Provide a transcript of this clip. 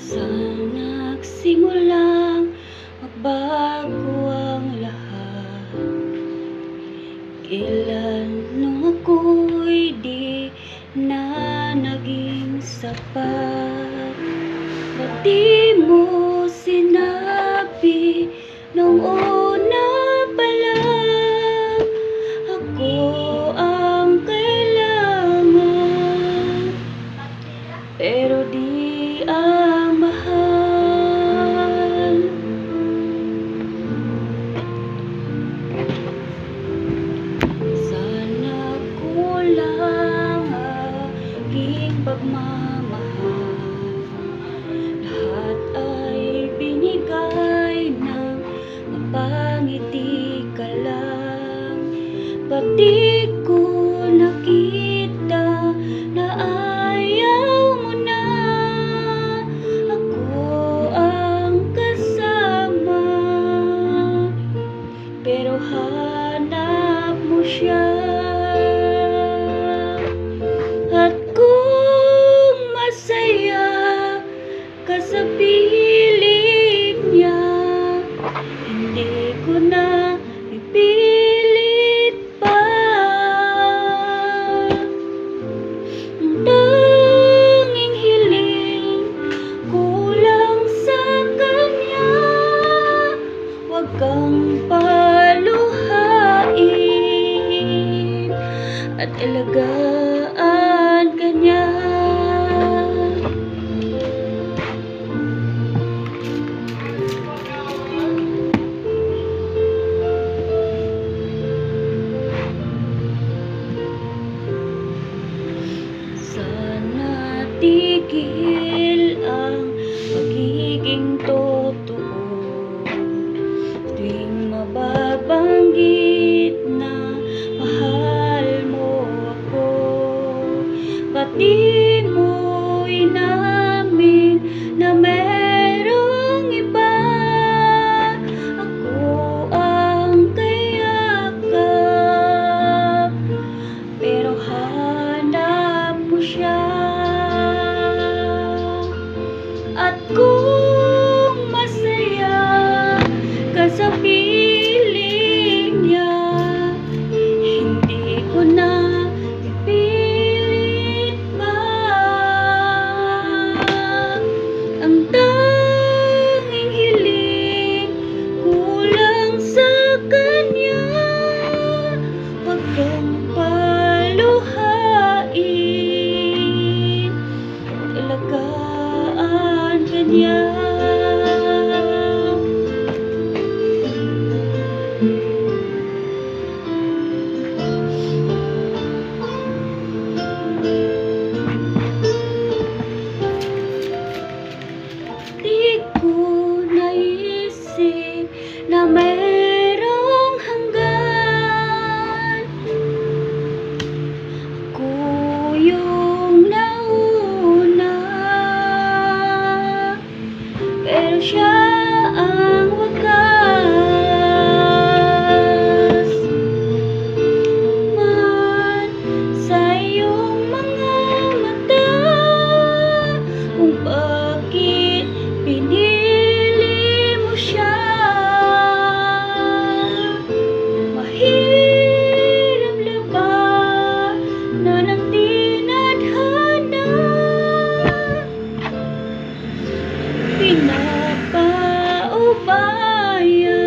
Sa nagsimulang magbago ang lahat, kailan nung ako'y di na naging sapat. Ba't di mo sinabi nung una pa lang ako ang kailangan, pero di ang mahal. Sana kulang aking pagmamahal, lahat ay binigay ng mapangiti ka lang. Ba't di ko nakita na ayaw mo na ako ang kasama, pero hanap mo siya. At kung masaya ka sa piling niya, hindi ko na ipilit pa. Ang tanging hiling ko lang sa kanya, huwag kang paluhain at alagaan ka niya. Sana tigil ang pagiging totoo tuwing mababanggit na mahal mo ako. Ba't di mo inamin na merong iba? Ako ang kayakap, pero hanap mo siya. At kung masaya ka sa piling niya, hindi ko na ipilit pa. Ang tanging hiling ko lang sa kanya, huwag kang paluhain, alagaan ka niya. Di ko naisip na merong hanggan, ako yung nauna, pero siya ang wakas. Man sa iyong mga mata kung bakit pinili mo siya. Mahirap labanan ang tinadhana, pinapaubaya,